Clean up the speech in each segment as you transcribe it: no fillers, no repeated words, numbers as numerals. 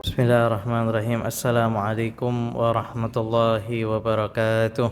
Bismillahirrahmanirrahim. Assalamualaikum warahmatullahi wabarakatuh.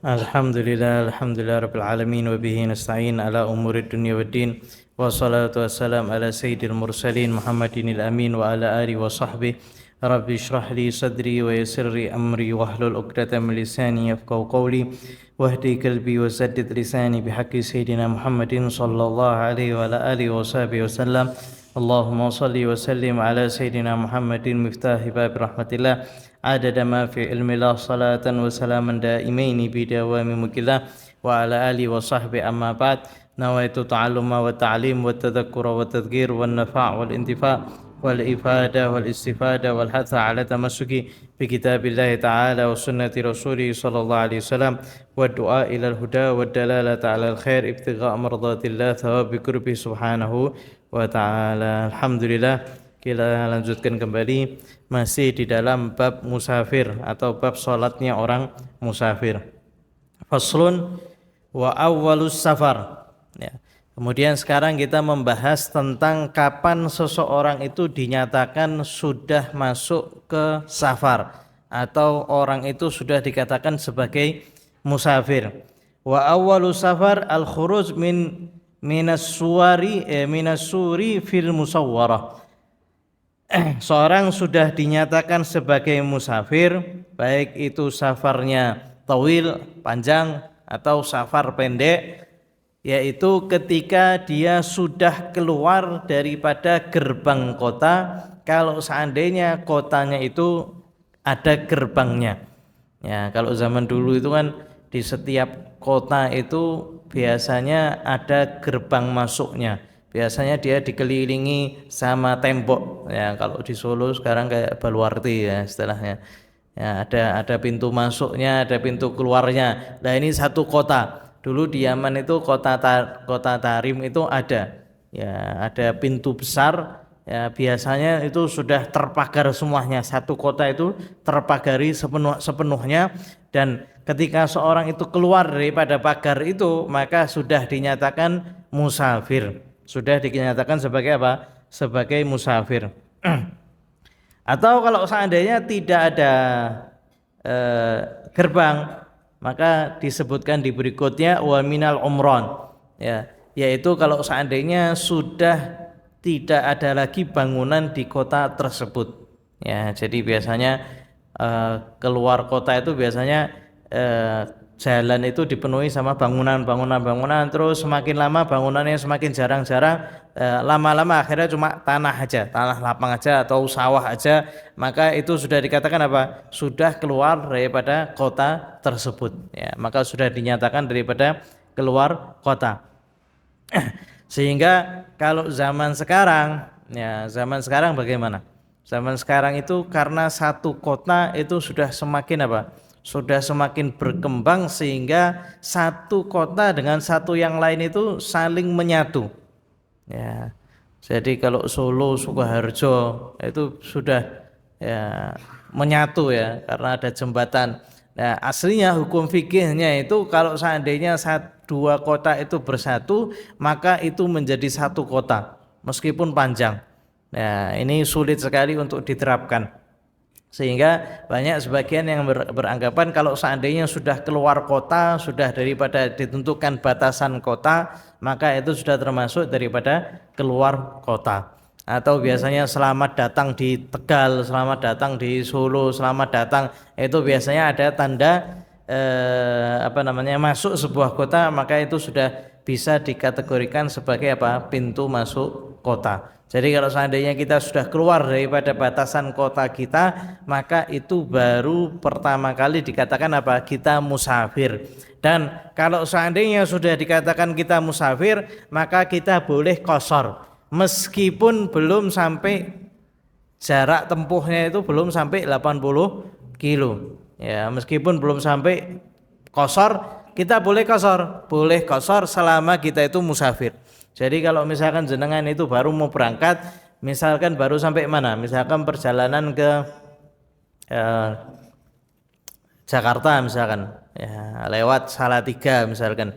Alhamdulillah rabbil alamin wa bihi nasta'in ala umurid dunya waddin. Wassalatu wassalam ala sayyidil mursalin Muhammadinil amin wa ala alihi wa sahbihi. Rabbi shrah li sadri wa yassir li amri wahlul 'uqdatam min lisani yafqahu qawli wahdi qalbi wa saddid lisani bihaqqi sayyidina Muhammadin sallallahu alaihi wa ala alihi wa sahbihi wasallam. Allahumma salli wa sallim ala sayyidina Muhammadin miftahi bab rahmatillah adada ma fi ilmillah salatan wa salaman daimaini bidawami mukillah wa ala alihi wa sahbihi amma ba'd. Nawaitu ta'alluma wa ta'lim wa tadhakkura wa tadhkir wa nafa' wal intifa' wal ifada wal istifada wal hatha ala tamassuki bi kitabillahi ta'ala wa sunnati rasulih sallallahu alaihi wasallam wa du'a ila al-huda wa dalalata ala al-khair ibtigha' mardatillah thawabi qurbi subhanahu wa ta'ala. Alhamdulillah, kita lanjutkan kembali masih di dalam bab musafir atau bab sholatnya orang musafir. Faslun wa awwalus safar. Ya. Kemudian sekarang kita membahas tentang kapan seseorang itu dinyatakan sudah masuk ke safar atau orang itu sudah dikatakan sebagai musafir. Wa awwalus safar al-khuruj minas suri fil musawwarah. Seorang sudah dinyatakan sebagai musafir, baik itu safarnya tawil, panjang, atau safar pendek, yaitu ketika dia sudah keluar daripada gerbang kota, kalau seandainya kotanya itu ada gerbangnya. Ya, kalau zaman dulu itu kan di setiap kota itu biasanya ada gerbang masuknya. Biasanya dia dikelilingi sama tembok. Ya, kalau di Solo sekarang kayak baluarti ya istilahnya. Ya, ada pintu masuknya, ada pintu keluarnya. Nah, ini satu kota. Dulu di Yaman itu kota Tarim itu ada. Ya, ada pintu besar. Ya, biasanya itu sudah terpagar semuanya. Satu kota itu terpagari sepenuhnya, dan ketika seorang itu keluar daripada pagar itu, maka sudah dinyatakan musafir. Sudah dinyatakan sebagai apa? Sebagai musafir. Atau kalau seandainya tidak ada gerbang, maka disebutkan di berikutnya wa minal umron, ya, yaitu kalau seandainya sudah tidak ada lagi bangunan di kota tersebut. Ya, jadi biasanya keluar kota itu biasanya jalan itu dipenuhi sama bangunan, terus semakin lama bangunannya semakin jarang-jarang, lama-lama akhirnya cuma tanah lapang aja atau sawah aja, maka itu sudah dikatakan apa? Sudah keluar daripada kota tersebut. Ya, maka sudah dinyatakan daripada keluar kota. Sehingga kalau zaman sekarang, ya zaman sekarang bagaimana? Zaman sekarang itu karena satu kota itu sudah semakin apa? Sudah semakin berkembang sehingga satu kota dengan satu yang lain itu saling menyatu. Ya. Jadi kalau Solo, Sukoharjo itu sudah ya menyatu ya karena ada jembatan. Nah, aslinya hukum fikihnya itu kalau seandainya dua kota itu bersatu, maka itu menjadi satu kota meskipun panjang. Nah, ini sulit sekali untuk diterapkan. Sehingga banyak sebagian yang beranggapan kalau seandainya sudah keluar kota, sudah daripada ditentukan batasan kota, maka itu sudah termasuk daripada keluar kota. Atau biasanya selamat datang di Tegal, selamat datang di Solo, selamat datang, itu biasanya ada tanda masuk sebuah kota, maka itu sudah bisa dikategorikan sebagai apa? Pintu masuk kota. Jadi kalau seandainya kita sudah keluar daripada batasan kota kita, maka itu baru pertama kali dikatakan apa? Kita musafir. Dan kalau seandainya sudah dikatakan kita musafir, maka kita boleh qashar. Meskipun belum sampai jarak tempuhnya itu belum sampai 80 kilo. Ya, meskipun belum sampai qashar, kita boleh qashar selama kita itu musafir. Jadi kalau misalkan jenengan itu baru mau berangkat, misalkan baru sampai mana? Misalkan perjalanan ke Jakarta misalkan, ya, lewat Salatiga misalkan,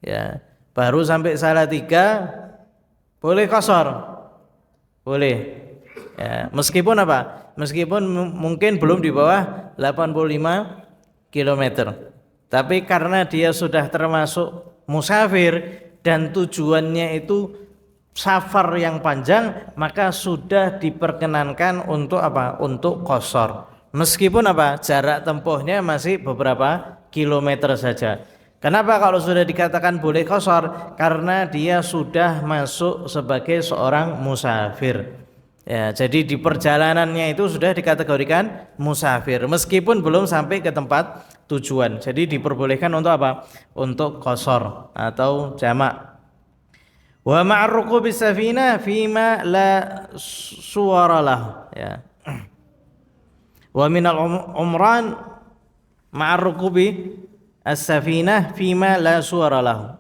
ya, baru sampai Salatiga boleh qashar. Boleh. Ya, meskipun apa? Meskipun mungkin belum di bawah 85 kilometer. Tapi karena dia sudah termasuk musafir dan tujuannya itu safar yang panjang, maka sudah diperkenankan untuk apa? Untuk qashar. Meskipun apa? Jarak tempuhnya masih beberapa kilometer saja. Kenapa kalau sudah dikatakan boleh qashar? Karena dia sudah masuk sebagai seorang musafir. Ya, jadi di perjalanannya itu sudah dikategorikan musafir meskipun belum sampai ke tempat tujuan. Jadi diperbolehkan untuk apa? Untuk qashar atau jamak. Wa ma'ar rukubi safina fima la suwara lah, ya. Wa minal umran ma'ar rukubi as-safinah fima la suwara lahu.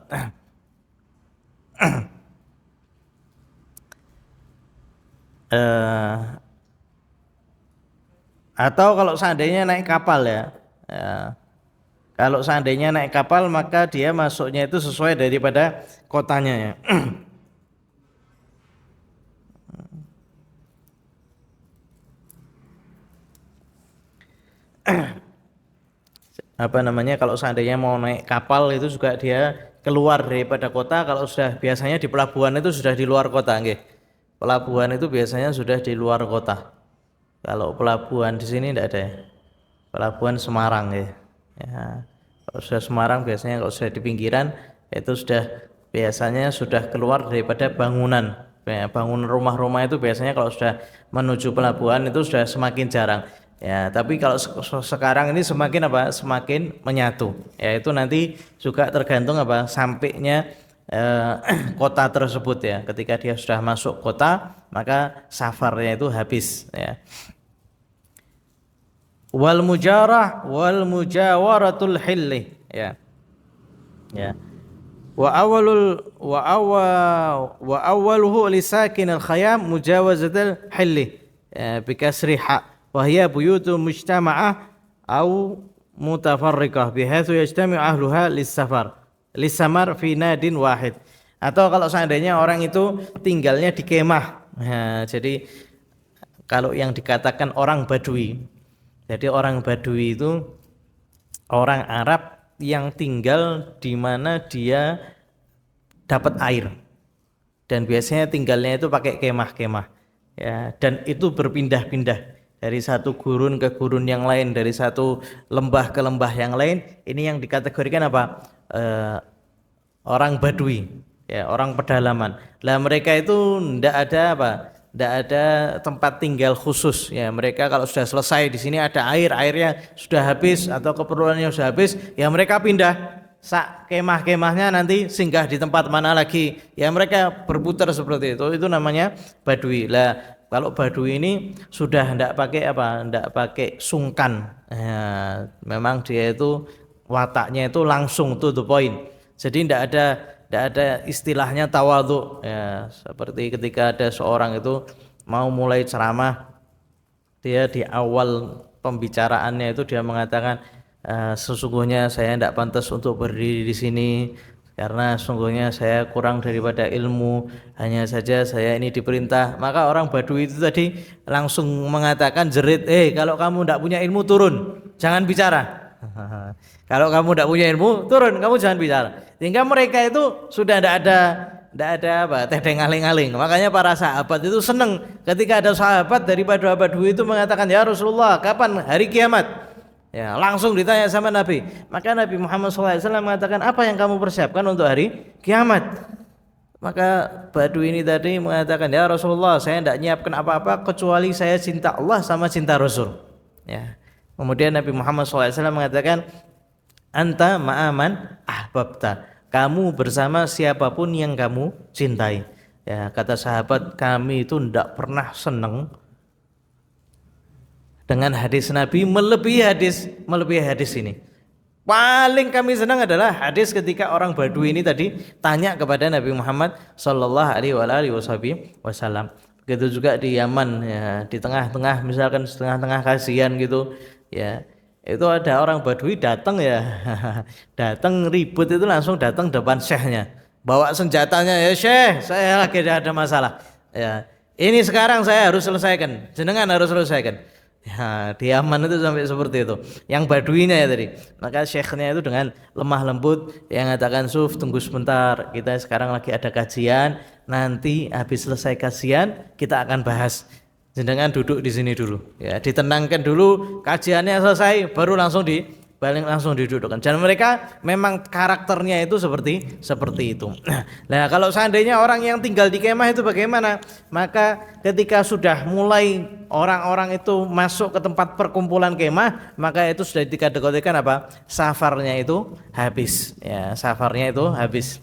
Atau kalau seandainya naik kapal ya, kalau seandainya naik kapal maka dia masuknya itu sesuai daripada kotanya ya. Apa namanya, kalau seandainya mau naik kapal itu juga dia keluar daripada kota. Kalau sudah biasanya di pelabuhan itu sudah di luar kota nggih. Pelabuhan itu biasanya sudah di luar kota. Kalau pelabuhan di sini tidak ada ya. Pelabuhan Semarang ya. Ya. Kalau sudah Semarang biasanya, kalau sudah di pinggiran itu sudah biasanya sudah keluar daripada bangunan. Ya, bangunan rumah-rumah itu biasanya kalau sudah menuju pelabuhan itu sudah semakin jarang. Ya, tapi kalau sekarang ini semakin apa? Semakin menyatu. Ya, itu nanti juga tergantung apa? Sampainya kota tersebut ya. Ketika dia sudah masuk kota, maka safarnya itu habis ya. Wal mujarah wal mujawaratul hilli, ya. Ya. Wa awwaluhu lisakin al-khayam mujawazatul hilli, ya, bikasri ha wa hiya buyutun mujtama'ah au mutafarriqah bihaitsu yajtami'u ahluha lis-samar fi nadin wahid. Atau kalau seandainya orang itu tinggalnya di kemah. Nah, jadi kalau yang dikatakan orang Badui, jadi orang Badui itu orang Arab yang tinggal di mana dia dapat air, dan biasanya tinggalnya itu pakai kemah-kemah, ya, dan itu berpindah-pindah dari satu gurun ke gurun yang lain, dari satu lembah ke lembah yang lain. Ini yang dikategorikan apa? Orang Badui, ya, orang pedalaman. Lah mereka itu tidak ada apa? Tidak ada tempat tinggal khusus ya. Mereka kalau sudah selesai di sini ada air, airnya sudah habis atau keperluannya sudah habis, ya mereka pindah. Sak kemah-kemahnya nanti singgah di tempat mana lagi, ya mereka berputar seperti itu namanya Badui. Lah kalau Badui ini sudah tidak pakai apa? Tidak pakai sungkan ya, memang dia itu wataknya itu langsung to the point. Jadi tidak ada istilahnya tawadhu ya, seperti ketika ada seorang itu mau mulai ceramah, dia di awal pembicaraannya itu dia mengatakan, sesungguhnya saya tidak pantas untuk berdiri di sini karena sesungguhnya saya kurang daripada ilmu, hanya saja saya ini diperintah. Maka orang Badui itu tadi langsung mengatakan jerit, kalau kamu tidak punya ilmu turun, jangan bicara. Kalau kamu tidak punya ilmu turun, kamu jangan bicara. Sehingga mereka itu sudah tidak ada apa, tedeng aling-aling. Makanya para sahabat itu senang ketika ada sahabat daripada Badui itu mengatakan, ya Rasulullah, kapan hari kiamat? Ya, langsung ditanya sama Nabi. Maka Nabi Muhammad SAW mengatakan, apa yang kamu persiapkan untuk hari kiamat? Maka Badui ini tadi mengatakan, ya Rasulullah, saya tidak nyiapkan apa-apa kecuali saya cinta Allah sama cinta Rasul. Ya. Kemudian Nabi Muhammad SAW mengatakan, anta ma'aman ahbabta, kamu bersama siapapun yang kamu cintai. Ya, kata sahabat, kami itu tidak pernah senang dengan hadis Nabi melebihi hadis ini. Paling kami senang adalah hadis ketika orang Badui ini tadi tanya kepada Nabi Muhammad sallallahu alaihi wasallam. Begitu juga di Yaman ya, di tengah-tengah misalkan setengah-tengah kasihan gitu ya. Itu ada orang Badui datang ya, datang ribut itu langsung datang depan syekhnya, bawa senjatanya, ya Syekh, saya lagi ada masalah. Ya, Ini sekarang saya harus selesaikan, jenengan harus selesaikan. Ya, di Yaman itu sampai seperti itu. Yang baduinya ya tadi. Maka syekhnya itu dengan lemah lembut yang mengatakan, "Suf, tunggu sebentar. Kita sekarang lagi ada kajian. Nanti habis selesai kajian kita akan bahas. Jenengan duduk di sini dulu. Ya, ditenangkan dulu, kajiannya selesai baru langsung didudukkan." Dan mereka memang karakternya itu seperti itu. Nah, kalau seandainya orang yang tinggal di kemah itu bagaimana? Maka ketika sudah mulai orang-orang itu masuk ke tempat perkumpulan kemah, maka itu sudah dikategorikan apa? Safarnya itu habis. Ya, safarnya itu habis.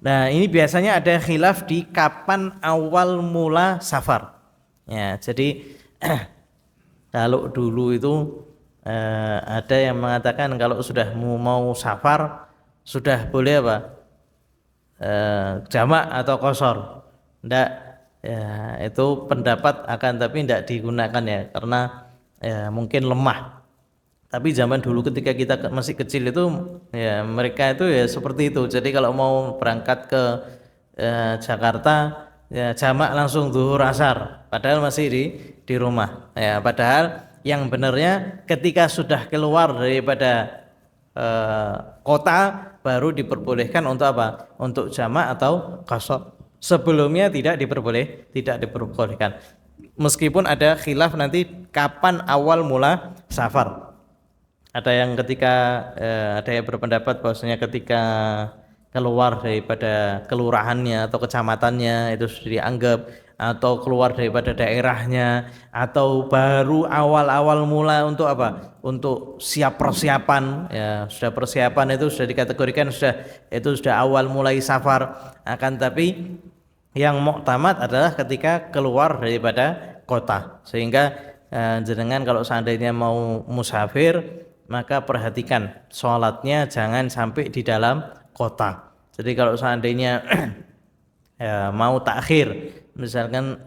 Nah, ini biasanya ada khilaf di kapan awal mula safar. Ya, jadi kalau dulu itu ada yang mengatakan kalau sudah mau safar sudah boleh apa? Jamak atau qashar. Enggak, ya, itu pendapat akan tapi tidak digunakan ya karena ya, mungkin lemah. Tapi zaman dulu ketika kita masih kecil itu ya mereka itu ya seperti itu. Jadi kalau mau berangkat ke Jakarta ya jamak langsung zuhur asar padahal masih di rumah. Ya, padahal yang benarnya ketika sudah keluar daripada kota baru diperbolehkan untuk apa? Untuk jamak atau qashar. Sebelumnya tidak diperbolehkan. Meskipun ada khilaf nanti kapan awal mula safar. Ada yang ketika ada yang berpendapat bahwasanya ketika keluar daripada kelurahannya atau kecamatannya itu sudah dianggap, atau keluar daripada daerahnya, atau baru awal-awal mula untuk apa? Untuk siap persiapan ya, sudah persiapan itu sudah dikategorikan sudah awal mulai safar. Akan tapi yang muktamad adalah ketika keluar daripada kota. Sehingga jenengan kalau seandainya mau musafir maka perhatikan sholatnya jangan sampai di dalam kota. Jadi kalau seandainya ya, mau takhir, misalkan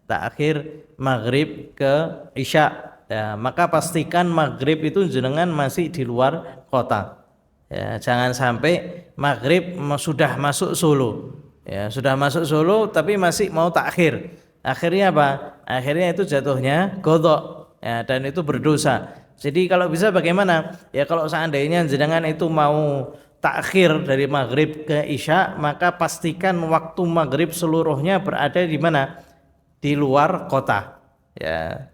takhir maghrib ke isya, ya, maka pastikan maghrib itu jenengan masih di luar kota. Ya, jangan sampai maghrib sudah masuk Solo, ya, sudah masuk Solo tapi masih mau takhir. Akhirnya apa? Akhirnya itu jatuhnya qadha, ya, dan itu berdosa. Jadi kalau bisa bagaimana? Ya kalau seandainya jenengan itu mau takhir dari maghrib ke isya, maka pastikan waktu maghrib seluruhnya berada di mana? Di luar kota. Ya.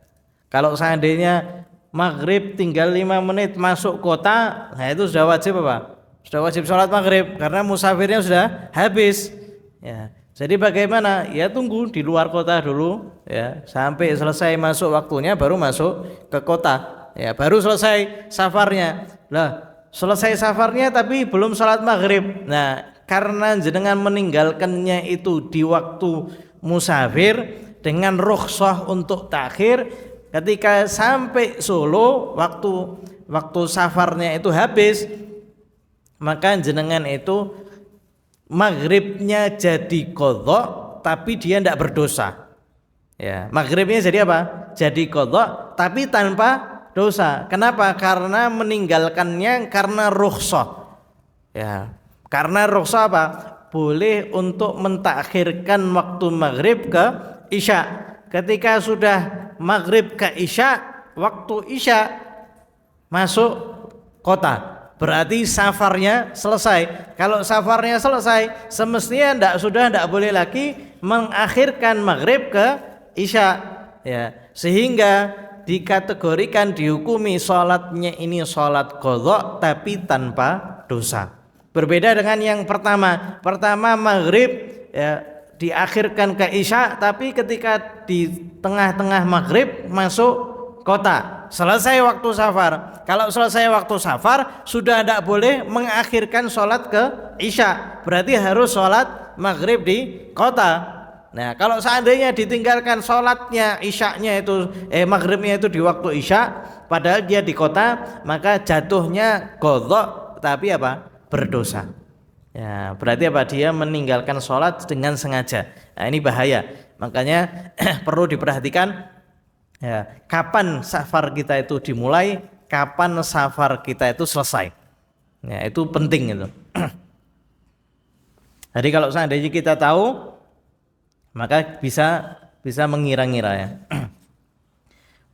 Kalau seandainya maghrib tinggal 5 menit masuk kota, nah itu sudah wajib apa? Sudah wajib sholat maghrib karena musafirnya sudah habis. Ya. Jadi bagaimana? Ya tunggu di luar kota dulu, ya, sampai selesai masuk waktunya baru masuk ke kota. Ya, baru selesai safarnya. Lah, selesai safarnya tapi belum sholat maghrib. Nah, karena jenengan meninggalkannya itu di waktu musafir dengan rukhsah untuk takhir, ketika sampai Solo waktu safarnya itu habis, maka jenengan itu maghribnya jadi qadha tapi dia tidak berdosa. Ya, maghribnya jadi apa? Jadi qadha tapi tanpa dosa. Kenapa? Karena meninggalkannya karena rukhsah. Ya, karena rukhsah apa? Boleh untuk mentakhirkan waktu maghrib ke isya. Ketika sudah maghrib ke isya, waktu isya masuk kota, berarti safarnya selesai. Kalau safarnya selesai, semestinya tidak boleh lagi mengakhirkan maghrib ke isya. Ya, sehingga dikategorikan dihukumi sholatnya ini sholat qadha tapi tanpa dosa. Berbeda dengan yang pertama maghrib ya, diakhirkan ke isya tapi ketika di tengah-tengah maghrib masuk kota, selesai waktu safar. Kalau selesai waktu safar sudah tidak boleh mengakhirkan sholat ke isya, berarti harus sholat maghrib di kota. Nah, kalau seandainya ditinggalkan sholatnya isyaknya itu maghribnya itu di waktu isya, padahal dia di kota, maka jatuhnya qadha tapi apa? Berdosa. Ya, berarti apa? Dia meninggalkan sholat dengan sengaja. Nah, ini bahaya. Makanya perlu diperhatikan ya, kapan safar kita itu dimulai, kapan safar kita itu selesai. Ya, itu penting itu. Jadi kalau seandainya kita tahu maka bisa mengira-ngira ya.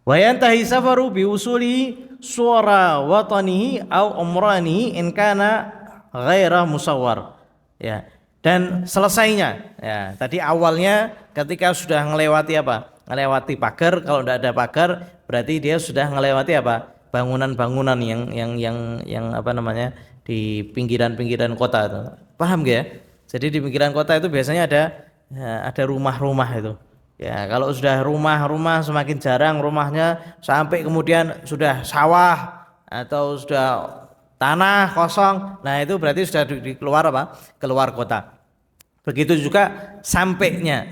Wa yantahi safaru bi usuli suara watanihi au umranihi in kana ghaira musawwar. Ya. Dan selesainya ya, tadi awalnya ketika sudah melewati apa? Melewati pagar, kalau tidak ada pagar berarti dia sudah melewati apa? Bangunan-bangunan yang apa namanya? Di pinggiran-pinggiran kota itu. Paham gak ya? Jadi di pinggiran kota itu biasanya ada rumah-rumah itu. Ya, kalau sudah rumah-rumah semakin jarang rumahnya sampai kemudian sudah sawah atau sudah tanah kosong, nah itu berarti sudah keluar apa? Keluar kota. Begitu juga sampainya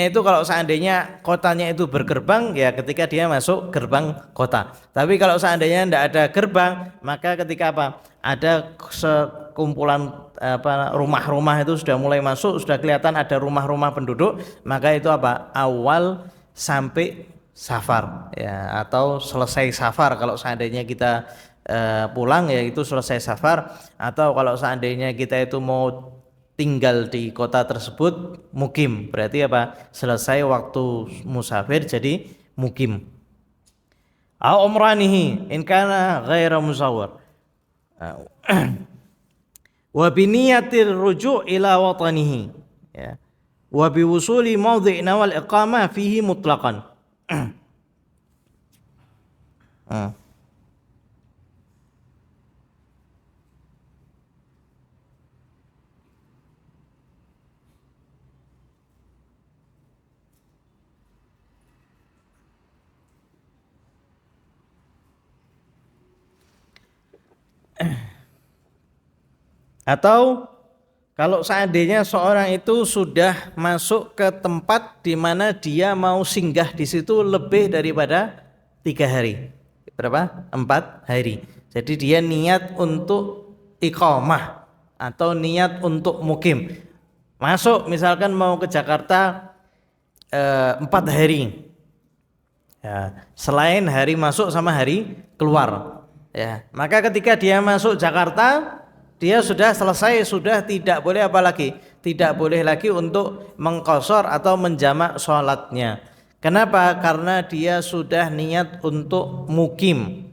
itu kalau seandainya kotanya itu bergerbang ya ketika dia masuk gerbang kota. Tapi kalau seandainya tidak ada gerbang, maka ketika apa? Ada sekumpulan rumah-rumah itu sudah mulai masuk, sudah kelihatan ada rumah-rumah penduduk, maka itu apa? Awal sampai safar ya, atau selesai safar kalau seandainya kita pulang ya itu selesai safar, atau kalau seandainya kita itu mau tinggal di kota tersebut mukim, berarti apa? Selesai waktu musafir jadi mukim. Au umranihi in kana ghaira musawwar. Wa bi niyatir ruju' ila watanihi ya. Wa bi wusuli mawdhi' nawal iqamah fihi mutlaqan. Atau kalau seandainya seorang itu sudah masuk ke tempat di mana dia mau singgah di situ lebih daripada 3 hari. Berapa? 4 hari. Jadi dia niat untuk iqamah atau niat untuk mukim. Masuk misalkan mau ke Jakarta 4 hari. Ya, selain hari masuk sama hari keluar. Ya, maka ketika dia masuk Jakarta dia sudah selesai, sudah tidak boleh apa lagi? Tidak boleh lagi untuk mengqashar atau menjamak sholatnya. Kenapa? Karena dia sudah niat untuk mukim.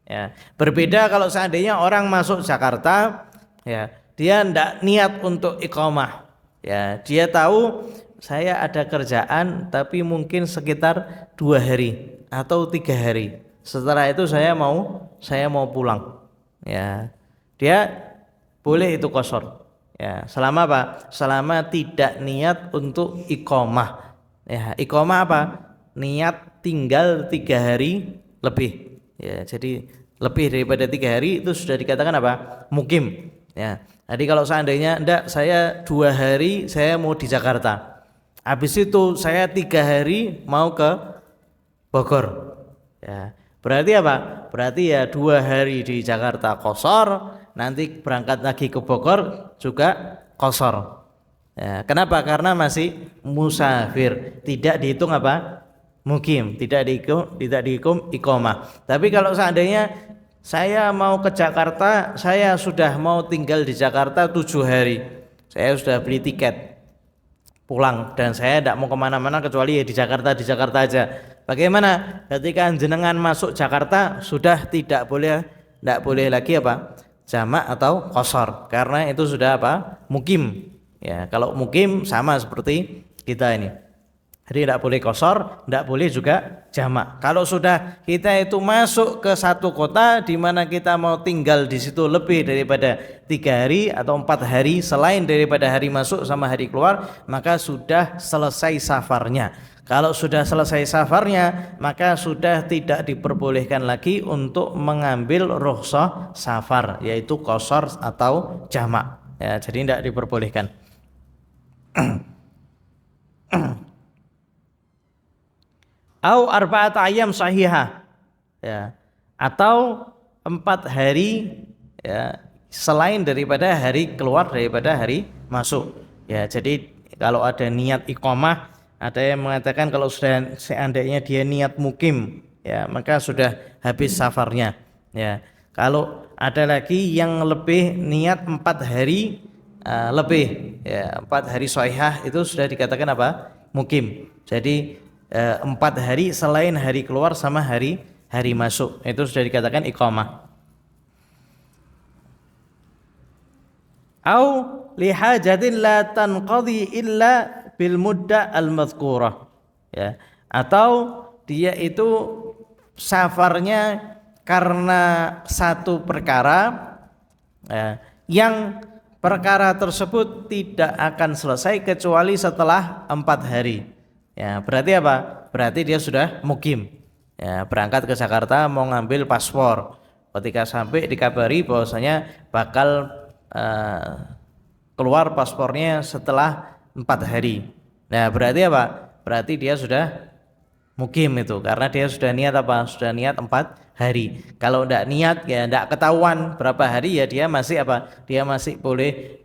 Ya. Berbeda kalau seandainya orang masuk Jakarta, ya, dia tidak niat untuk iqamah. Ya, dia tahu saya ada kerjaan, tapi mungkin sekitar 2 hari atau 3 hari. Setelah itu saya mau pulang. Ya, dia boleh itu qashar. Ya, selama apa? Selama tidak niat untuk iqamah. Ya, iqamah apa? Niat tinggal 3 hari lebih. Ya, jadi lebih daripada 3 hari itu sudah dikatakan apa? Mukim. Ya. Jadi kalau seandainya enggak, saya 2 hari saya mau di Jakarta. Habis itu saya 3 hari mau ke Bogor. Ya. Berarti apa? Berarti ya 2 hari di Jakarta qashar, nanti berangkat lagi ke Bogor juga qashar. Ya, kenapa? Karena masih musafir, tidak dihitung apa? Mukim, tidak dihitung iqamah. Tapi kalau seandainya saya mau ke Jakarta, saya sudah mau tinggal di Jakarta 7 hari, saya sudah beli tiket pulang dan saya tidak mau kemana-mana kecuali ya di Jakarta aja. Bagaimana ketika jenengan masuk Jakarta sudah tidak boleh lagi apa? Jamak atau qashar, karena itu sudah apa? Mukim. Ya, kalau mukim sama seperti kita ini. Jadi tidak boleh qashar, tidak boleh juga jamak. Kalau sudah kita itu masuk ke satu kota di mana kita mau tinggal di situ lebih daripada 3 hari atau 4 hari selain daripada hari masuk sama hari keluar, maka sudah selesai safarnya. Kalau sudah selesai safarnya, maka sudah tidak diperbolehkan lagi untuk mengambil rukhsah safar, yaitu qashar atau jamak. Ya, jadi tidak diperbolehkan. Au arba'at ayyam sahihah. Ya. Atau 4 hari ya, selain daripada hari keluar daripada hari masuk. Ya, jadi kalau ada niat iqamah, ada yang mengatakan kalau sudah seandainya dia niat mukim, ya, maka sudah habis safarnya. Ya. Kalau ada lagi yang lebih niat 4 hari lebih, ya, 4 hari shahihah itu sudah dikatakan apa? Mukim. Jadi 4 hari selain hari keluar sama hari masuk itu sudah dikatakan iqamah. Au lihajatin la tanqadi illa bil mudda al madhkurah, ya, atau dia itu safarnya karena satu perkara, ya, yang perkara tersebut tidak akan selesai kecuali setelah 4 hari. Ya, berarti apa? Berarti dia sudah mukim. Ya, berangkat ke Jakarta mau ngambil paspor. Ketika sampai dikabari bahwasanya bakal keluar paspornya setelah 4 hari. Nah, berarti apa? Berarti dia sudah mukim itu, karena dia sudah niat apa? Sudah niat 4 hari. Kalau tidak niat, ya tidak ketahuan berapa hari, ya dia masih apa? Dia masih boleh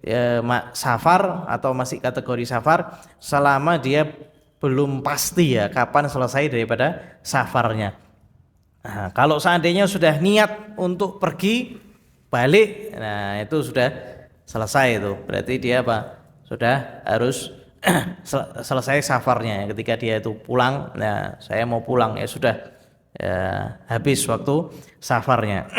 safar atau masih kategori safar selama dia belum pasti ya kapan selesai daripada safarnya. Nah, kalau seandainya sudah niat untuk pergi balik, nah itu sudah selesai itu. Berarti dia apa? Sudah harus selesai safarnya. Ketika dia itu pulang, nah saya mau pulang, ya sudah, ya, habis waktu safarnya.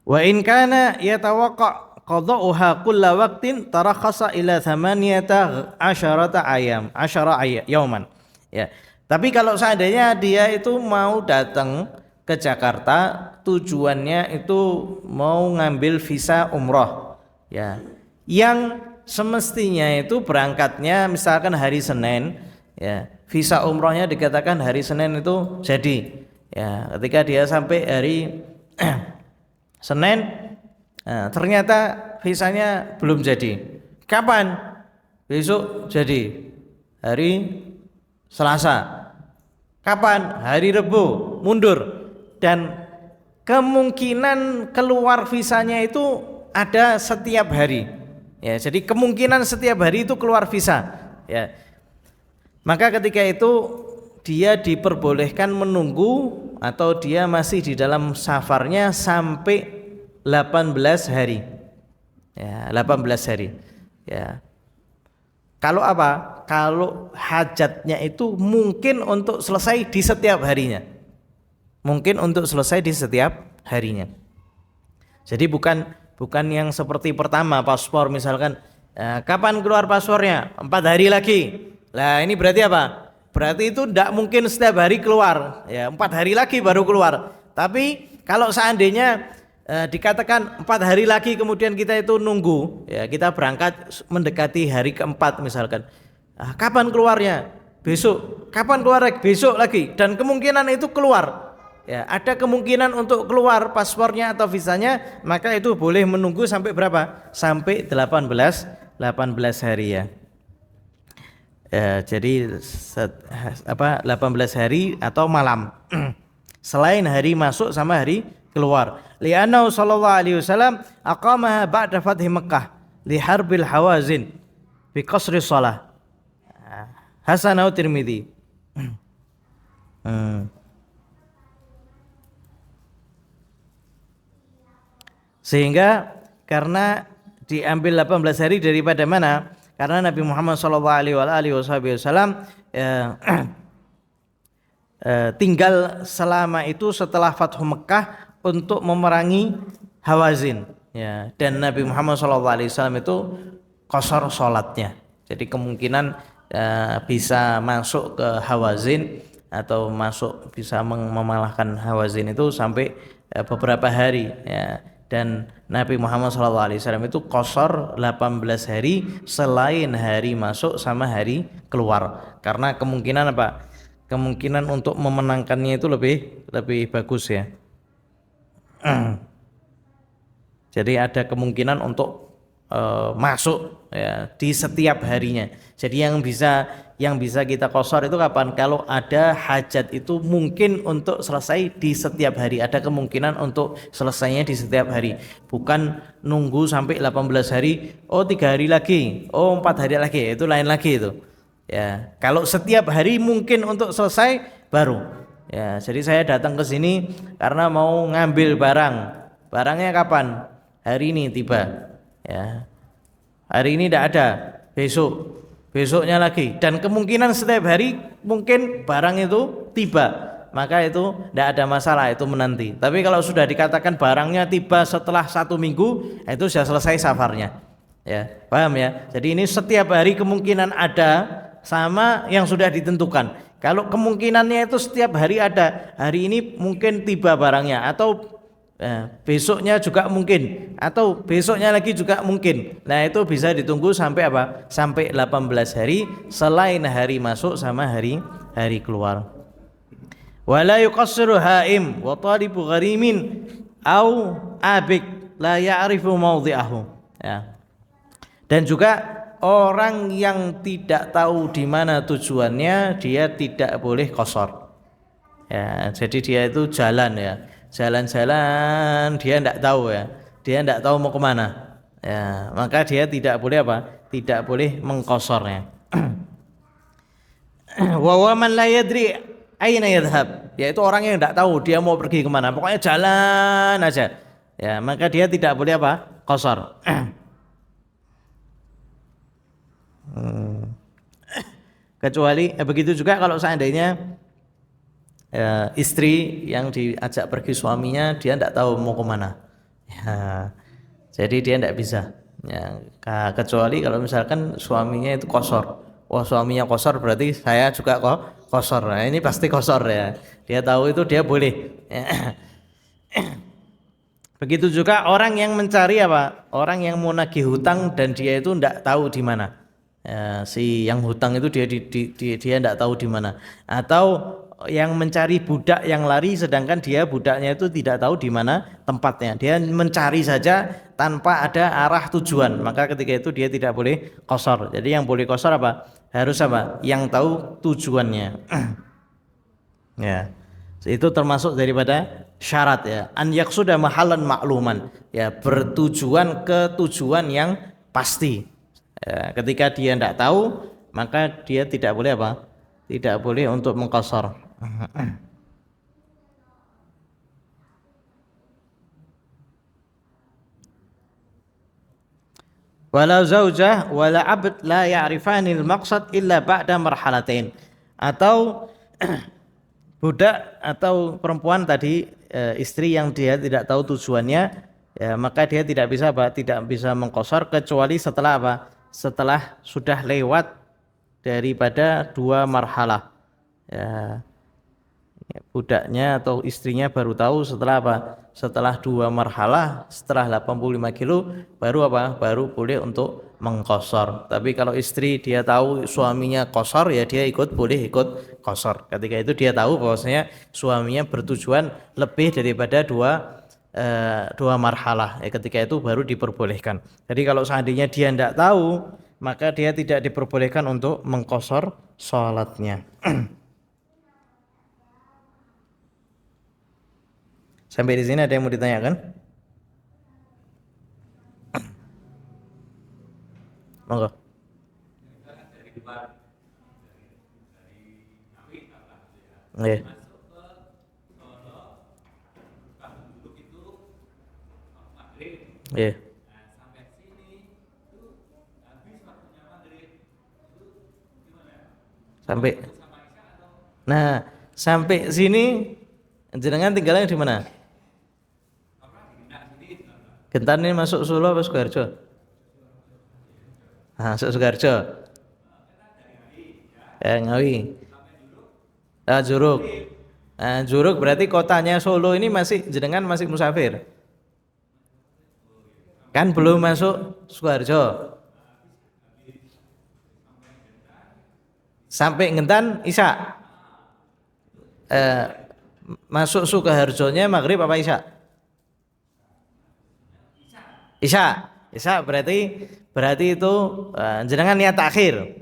Wa in kana yatawaqqa qada'uha kulla waqtin tarakhasa ila 18 yauman. Ya. Tapi kalau seandainya dia itu mau datang ke Jakarta, tujuannya itu mau ngambil visa umroh, ya, yang semestinya itu berangkatnya misalkan hari Senin, ya, visa umrohnya dikatakan hari Senin itu jadi, ya, ketika dia sampai hari Senin, nah, ternyata visanya belum jadi. Kapan? Besok jadi. Hari Selasa. Kapan? Hari Rebo. Mundur. Dan kemungkinan keluar visanya itu ada setiap hari. Ya, jadi kemungkinan setiap hari itu keluar visa. Ya. Maka ketika itu dia diperbolehkan menunggu atau dia masih di dalam safarnya sampai 18 hari. Ya, 18 hari. Ya. Kalau apa? Kalau hajatnya itu mungkin untuk selesai di setiap harinya. Mungkin untuk selesai di setiap harinya. Jadi bukan yang seperti pertama paspor misalkan, kapan keluar paspornya? 4 hari lagi. Lah ini berarti apa? Berarti itu tidak mungkin setiap hari keluar, ya, 4 hari lagi baru keluar. Tapi kalau seandainya dikatakan 4 hari lagi kemudian kita itu nunggu, ya, kita berangkat mendekati hari keempat misalkan, kapan keluarnya? Besok. Kapan keluar? Besok lagi. Dan kemungkinan itu keluar, ya, ada kemungkinan untuk keluar paspornya atau visanya, maka itu boleh menunggu sampai berapa? Sampai 18 hari, ya. Jadi 18 hari atau malam selain hari masuk sama hari keluar. Li'annahu sallallahu alaihi wasallam aqamaha ba'da fathi Makkah li harbil Hawazin bi qasri shalah. Hasanahu Tirmidzi. Sehingga karena diambil 18 hari daripada mana? Karena Nabi Muhammad SAW tinggal selama itu setelah Fathu Mekah untuk memerangi Hawazin, ya, dan Nabi Muhammad SAW itu qashar sholatnya. Jadi kemungkinan bisa masuk ke Hawazin atau bisa memalahkan Hawazin itu sampai beberapa hari, ya. Dan Nabi Muhammad SAW itu qashar 18 hari selain hari masuk sama hari keluar. Karena kemungkinan apa? Kemungkinan untuk memenangkannya itu lebih bagus, ya. Jadi ada kemungkinan untuk masuk, ya, di setiap harinya. Jadi yang bisa kita qashar itu kapan? Kalau ada hajat itu mungkin untuk selesai di setiap hari. Ada kemungkinan untuk selesainya di setiap hari. Bukan nunggu sampai 18 hari, 3 hari lagi, 4 hari lagi, itu lain lagi itu. Ya, kalau setiap hari mungkin untuk selesai baru. Ya, jadi saya datang ke sini karena mau ngambil barang. Barangnya kapan? Hari ini tiba. Ya, hari ini tidak ada, besoknya lagi, dan kemungkinan setiap hari mungkin barang itu tiba, maka itu tidak ada masalah, itu menanti. Tapi kalau sudah dikatakan barangnya tiba setelah 1 minggu, itu sudah selesai safarnya. Ya, paham ya? Jadi ini setiap hari kemungkinan ada sama yang sudah ditentukan. Kalau kemungkinannya itu setiap hari ada, hari ini mungkin tiba barangnya, atau besoknya juga mungkin, atau besoknya lagi juga mungkin. Nah, itu bisa ditunggu sampai apa? Sampai 18 hari selain hari masuk sama hari keluar. Wala yuqassiru haim wa talibu gharimin au abik la ya'rifu mawdhi'ahu. Ya. Dan juga orang yang tidak tahu di mana tujuannya, dia tidak boleh qasar. Ya, jadi dia itu jalan ya. Jalan-jalan dia tidak tahu ya, dia tidak tahu mau kemana ya, maka dia tidak boleh apa? Tidak boleh mengkosornya. Wa man la yadri aina yadhhab, yaitu orang yang tidak tahu dia mau pergi kemana, pokoknya jalan aja ya, maka dia tidak boleh apa? Qasar. Kecuali begitu juga kalau seandainya istri yang diajak pergi suaminya, dia tidak tahu mau kemana ya, jadi dia tidak bisa ya, kecuali kalau misalkan suaminya itu qasar. Wah, suaminya qasar berarti saya juga kok qasar. Nah, ini pasti qasar ya, dia tahu itu dia boleh ya. Begitu juga orang yang mencari apa? Orang yang mau nagih hutang dan dia itu tidak tahu di mana ya, si yang hutang itu dia tidak tahu di mana, atau yang mencari budak yang lari sedangkan dia budaknya itu tidak tahu di mana tempatnya, dia mencari saja tanpa ada arah tujuan, maka ketika itu dia tidak boleh qasar. Jadi yang boleh qasar apa? Harus apa? Yang tahu tujuannya. Ya, itu termasuk daripada syarat ya, an yaqsuda mahallan ma'luman ya, bertujuan ke tujuan yang pasti ya, ketika dia tidak tahu maka dia tidak boleh apa? Tidak boleh untuk mengqasar. Wala zaujah wala abd la ya'rifanil maqsad illa ba'da marhalatain, atau budak atau perempuan tadi, istri yang dia tidak tahu tujuannya ya, maka dia tidak bisa apa? Tidak bisa mengqasar kecuali setelah apa? Setelah sudah lewat daripada 2 marhalah ya. Budaknya atau istrinya baru tahu setelah apa? Setelah 2 marhalah, setelah 85 kilo baru apa? Baru boleh untuk mengqasar. Tapi kalau istri dia tahu suaminya qasar ya, dia boleh ikut qasar. Ketika itu dia tahu bahwasanya suaminya bertujuan lebih daripada 2 marhalah ya, ketika itu baru diperbolehkan. Jadi kalau seandainya dia tidak tahu, maka dia tidak diperbolehkan untuk mengqasar salatnya. Sampai di sini ada yang mau ditanyakan? Monggo. Nggih. Nggih. Sampai. Nah, sampai sini jenengan tinggalnya di mana? Gentan ini masuk Solo apa Sukoharjo? Masuk Sukoharjo. Ngawi. Juruk. Juruk berarti kotanya Solo ini masih jenengan masih musafir. Kan belum masuk Sukoharjo. Sampai Gentan Isya. Masuk Sukoharjonya maghrib apa Isya? Isya berarti itu jenengan niat takhir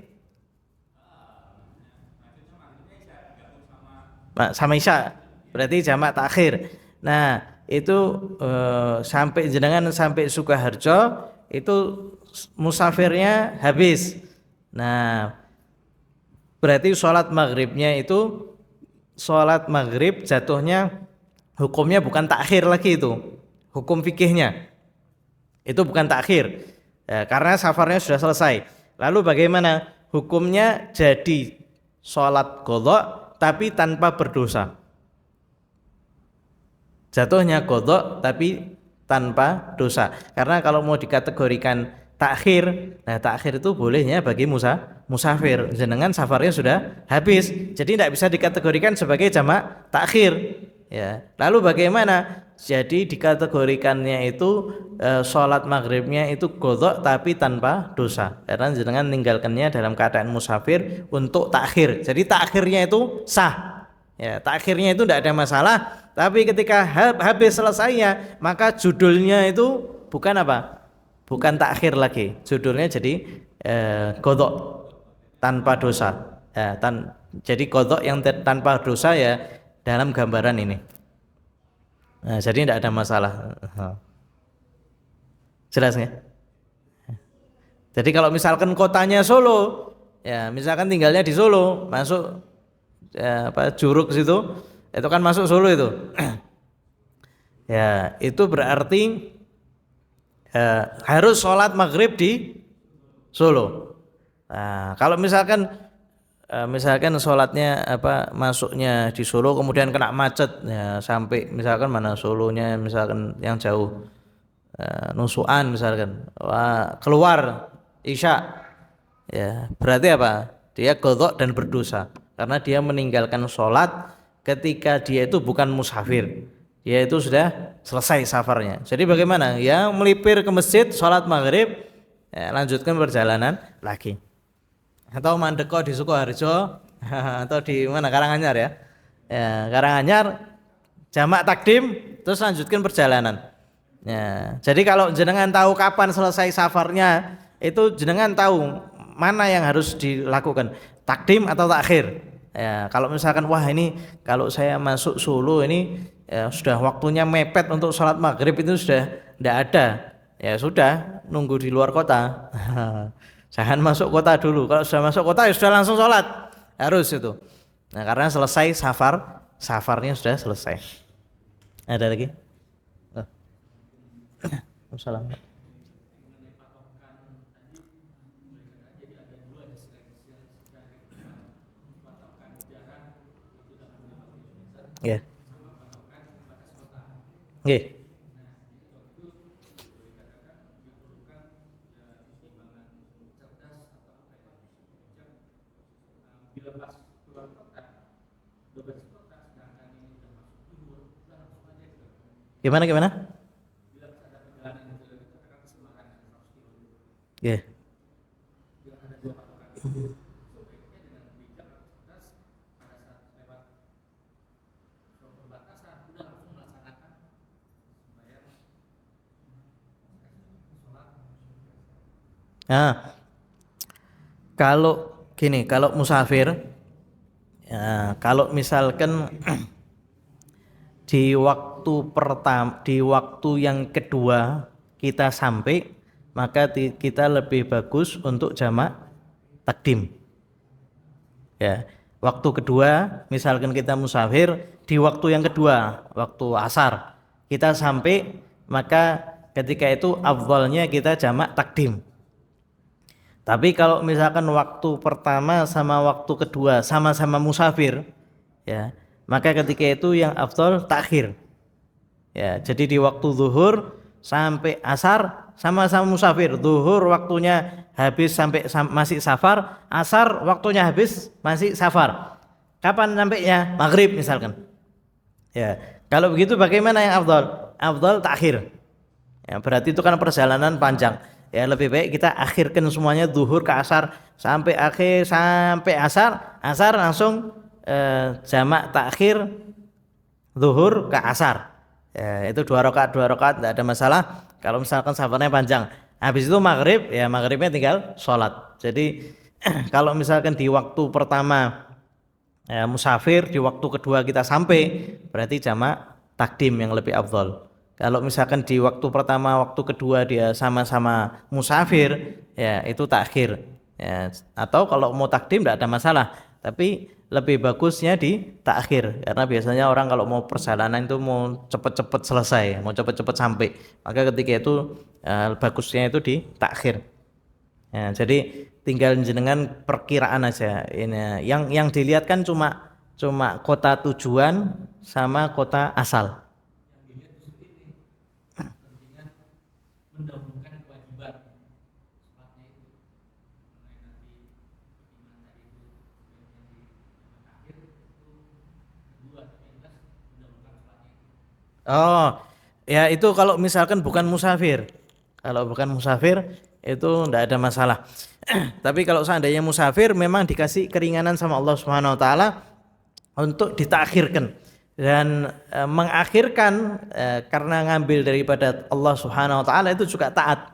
sama Isya, berarti jamak takhir. Nah itu sampai jenengan sampai Sukoharjo itu musafirnya habis. Nah Berarti sholat maghrib jatuhnya hukumnya bukan takhir lagi itu. Hukum fikihnya itu bukan takhir. Ya, karena safarnya sudah selesai. Lalu bagaimana? Hukumnya jadi sholat qadha tapi tanpa berdosa. Jatuhnya qadha tapi tanpa dosa. Karena kalau mau dikategorikan takhir, nah takhir itu bolehnya bagi musafir. Jenengan safarnya sudah habis, jadi tidak bisa dikategorikan sebagai jamak takhir. Ya. Lalu bagaimana? Jadi dikategorikannya itu sholat maghribnya itu qadha tapi tanpa dosa. Karena jenengan meninggalkannya dalam keadaan musafir untuk takhir. Jadi takhirnya itu sah. Ya, takhirnya itu tidak ada masalah. Tapi ketika habis selesainya, maka judulnya itu bukan apa? Bukan takhir lagi. Judulnya jadi qadha tanpa dosa. Ya, jadi qadha yang tanpa dosa ya dalam gambaran ini. Nah, jadi tidak ada masalah. Jelas nggak? Jadi kalau misalkan kotanya Solo, ya misalkan tinggalnya di Solo, masuk Juruk situ, itu kan masuk Solo itu. Ya, itu berarti harus sholat maghrib di Solo. Nah, kalau misalkan sholatnya masuknya di Solo kemudian kena macet ya, sampai misalkan mana Solonya misalkan yang jauh Nusukan misalkan keluar Isya ya, berarti apa? Dia qadha dan berdosa karena dia meninggalkan sholat ketika dia itu bukan musafir, dia itu sudah selesai safarnya. Jadi bagaimana? Ya melipir ke masjid sholat maghrib ya, lanjutkan perjalanan lagi. Atau mandeko di Sukoharjo atau di mana Karanganyar ya. Ya, Karanganyar jamak takdim terus lanjutkan perjalanan. Ya, jadi kalau jenengan tahu kapan selesai safarnya, itu jenengan tahu mana yang harus dilakukan, takdim atau takhir. Ya, kalau misalkan wah ini kalau saya masuk Solo ini ya, sudah waktunya mepet untuk sholat maghrib itu sudah tidak ada. Ya sudah nunggu di luar kota. Jangan masuk kota dulu. Kalau sudah masuk kota ya sudah langsung sholat. Harus itu. Nah karena selesai safarnya sudah selesai. Ada lagi? Assalamualaikum. Ya. Nggih. Gimana? Ya. Nah, kalau musafir, ya, kalau misalkan di waktu yang kedua kita sampai, maka kita lebih bagus untuk jamak takdim. Ya, waktu kedua, misalkan kita musafir di waktu yang kedua, waktu asar kita sampai, maka ketika itu afdhalnya kita jamak takdim. Tapi kalau misalkan waktu pertama sama waktu kedua sama-sama musafir, ya, maka ketika itu yang afdal takhir. Ya, jadi di waktu zuhur sampai asar sama-sama musafir. Zuhur waktunya habis sampai masih safar, asar waktunya habis masih safar. Kapan sampainya? Maghrib misalkan. Ya, kalau begitu bagaimana yang afdal? Afdal takhir. Ya, berarti itu kan perjalanan panjang. Ya lebih baik kita akhirkan semuanya zuhur ke asar sampai asar langsung jamak takhir zuhur ke asar. Ya, itu 2 rakaat tidak ada masalah kalau misalkan safarnya panjang. Habis itu maghrib, ya maghribnya tinggal sholat. Jadi kalau misalkan di waktu pertama musafir, di waktu kedua kita sampai, berarti jamak takdim yang lebih afdal. Kalau misalkan di waktu pertama, waktu kedua dia sama-sama musafir, ya itu takhir. Ya, atau kalau mau takdim tidak ada masalah. tapi lebih bagusnya di takhir karena biasanya orang kalau mau perjalanan itu mau cepet-cepet selesai, mau cepet-cepet sampai, maka ketika itu bagusnya itu di takhir. Ya, jadi tinggal jenengan perkiraan aja. Ini yang dilihat kan cuma kota tujuan sama kota asal. Oh, ya itu kalau misalkan bukan musafir. Kalau bukan musafir itu enggak ada masalah. Tapi kalau seandainya musafir memang dikasih keringanan sama Allah Subhanahu wa taala untuk ditakhirkan dan mengakhirkan karena ngambil daripada Allah Subhanahu wa taala itu juga taat.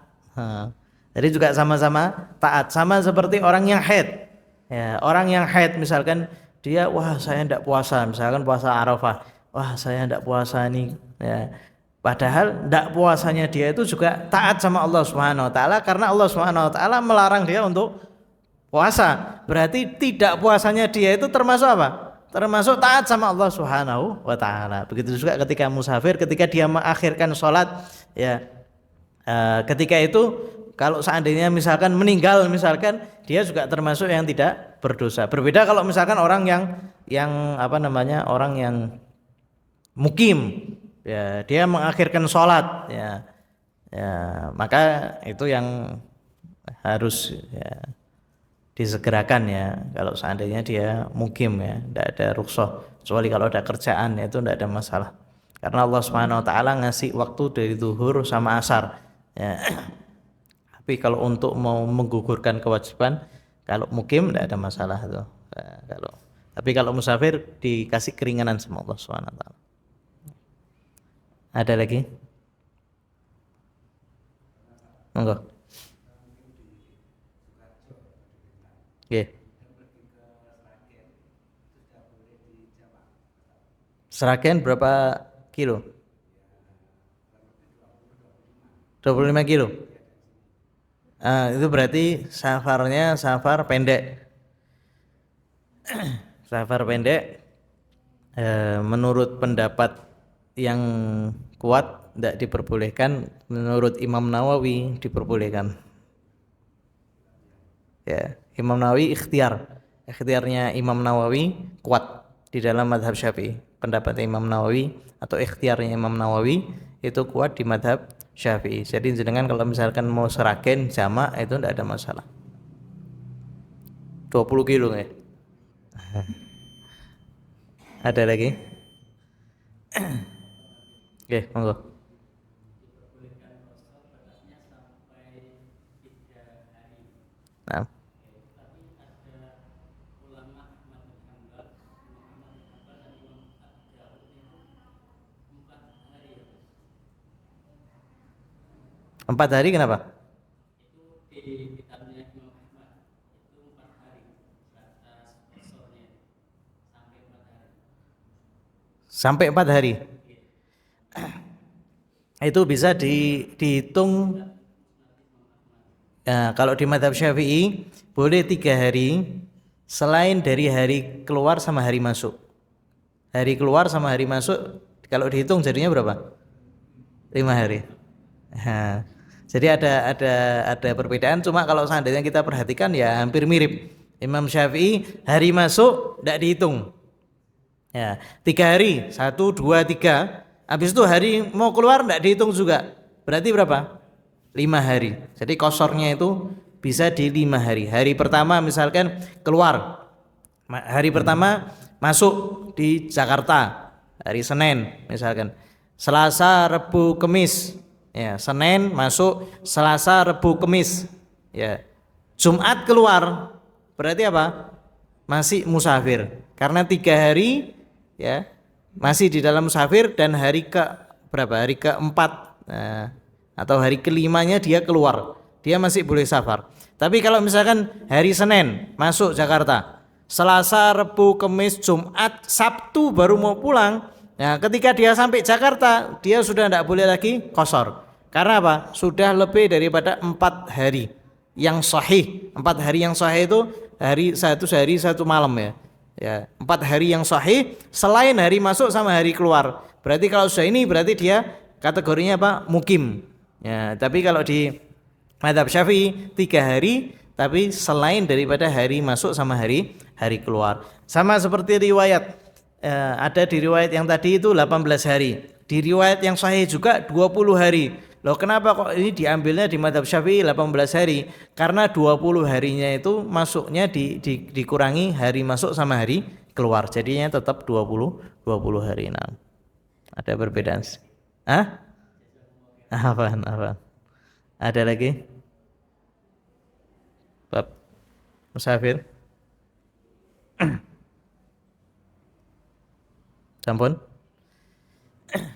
Jadi juga sama-sama taat, sama seperti orang yang haid. Ya, orang yang haid misalkan dia wah saya enggak puasa, misalkan puasa Arafah. Wah, saya enggak puasa nih. Ya. Padahal enggak puasanya dia itu juga taat sama Allah Subhanahu wa taala karena Allah Subhanahu wa taala melarang dia untuk puasa. Berarti tidak puasanya dia itu termasuk apa? Termasuk taat sama Allah Subhanahu wa taala. Begitu juga ketika musafir, ketika dia mengakhirkan sholat, ya ketika itu kalau seandainya misalkan meninggal, misalkan dia juga termasuk yang tidak berdosa. Berbeda kalau misalkan orang yang apa namanya, orang yang mukim, ya dia mengakhirkan sholat, ya maka itu yang harus ya disegerakan ya. Kalau seandainya dia mukim ya, tidak ada rukhsah. Kecuali kalau ada kerjaan ya itu tidak ada masalah. Karena Allah Subhanahu wa taala ngasih waktu dari zuhur sama asar. Ya. Tapi kalau untuk mau menggugurkan kewajiban, kalau mukim tidak ada masalah tuh. Tapi kalau musafir dikasih keringanan sama Allah Subhanahu wa taala. Ada lagi? Monggo. Nggih. Seragen berapa kilo? 25 kilo. Itu berarti safarnya safar pendek. Safar pendek menurut pendapat yang kuat tidak diperbolehkan, menurut Imam Nawawi diperbolehkan. Ya, Imam Nawawi ikhtiarnya Imam Nawawi kuat di dalam mazhab Syafi'i. Pendapat Imam Nawawi atau ikhtiarnya Imam Nawawi itu kuat di mazhab Syafi'i. Jadi jenengan kalau misalkan mau seragen jamak itu tidak ada masalah. 20 kilo ya. Ada lagi? Oke, monggo. Nah. Empat hari kenapa? Sampai 4 hari. Itu bisa dihitung. Ya, kalau di mazhab Syafi'i boleh 3 hari selain dari hari keluar sama hari masuk. Hari keluar sama hari masuk kalau dihitung jadinya berapa? 5 hari. Nah, jadi ada perbedaan, cuma kalau seandainya kita perhatikan ya hampir mirip. Imam Syafi'i hari masuk tidak dihitung. Ya, 3 hari, 1, 2, 3. Habis itu hari mau keluar tidak dihitung juga. Berarti berapa? 5 hari. Jadi kosornya itu bisa di 5 hari. Hari pertama misalkan keluar, hari pertama masuk di Jakarta, hari Senin misalkan, Selasa, Rabu, Kamis. Ya, Senin masuk, Selasa, Rabu, Kamis. Ya, Jumat keluar, berarti apa? Masih musafir. Karena 3 hari, ya, masih di dalam musafir dan hari ke berapa? Hari keempat, atau hari kelimanya dia keluar, dia masih boleh safar. Tapi kalau misalkan hari Senin masuk Jakarta, Selasa, Rabu, Kamis, Jumat, Sabtu baru mau pulang. Nah, ketika dia sampai Jakarta, dia sudah tidak boleh lagi qashar. Karena apa? Sudah lebih daripada 4 hari yang sahih. 4 hari yang sahih itu sehari satu malam ya. Ya, 4 hari yang sahih selain hari masuk sama hari keluar. Berarti kalau sudah ini berarti dia kategorinya apa? Mukim. Ya, tapi kalau di mazhab Syafi'i 3 hari tapi selain daripada hari masuk sama hari keluar. Sama seperti riwayat ada di riwayat yang tadi itu 18 hari. Di riwayat yang sahih juga 20 hari. Loh kenapa kok ini diambilnya di mazhab Syafi'i 18 hari? Karena 20 harinya itu masuknya dikurangi hari masuk sama hari keluar. Jadinya tetap 20 hari. Nah, ada perbedaan. Hah? Apa? Ada lagi? Bab musafir. Sampun?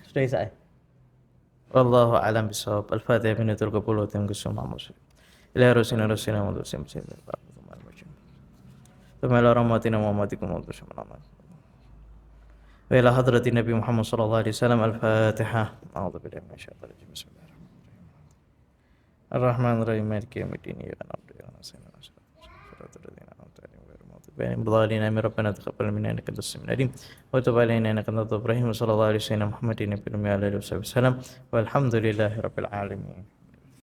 Sudah selesai. Wallahu a'lam bishawab. Al-Fatihah binatul qabul wa tamkusum muslim. Ila rasulina wa rasulina ثم إلى رحمتنا وأمتكم وإلى حضرة النبي محمد صلى الله عليه وسلم. الفاتحة. أعوذ بالله من الشيطان الرجيم. بسم الله الرحمن الرحيم. مالك يوم الدين. إياك نعبد وإياك نستعين. صراط الذين أنعمت عليهم غير المغضوب عليهم ولا الضالين. آمين. ربنا تقبل منا إنك أنت السميع العليم وتب علينا إنك أنت التواب الرحيم. صلى الله عليه وسلم محمد النبي وعلى آله وصحبه وسلم والحمد لله رب العالمين.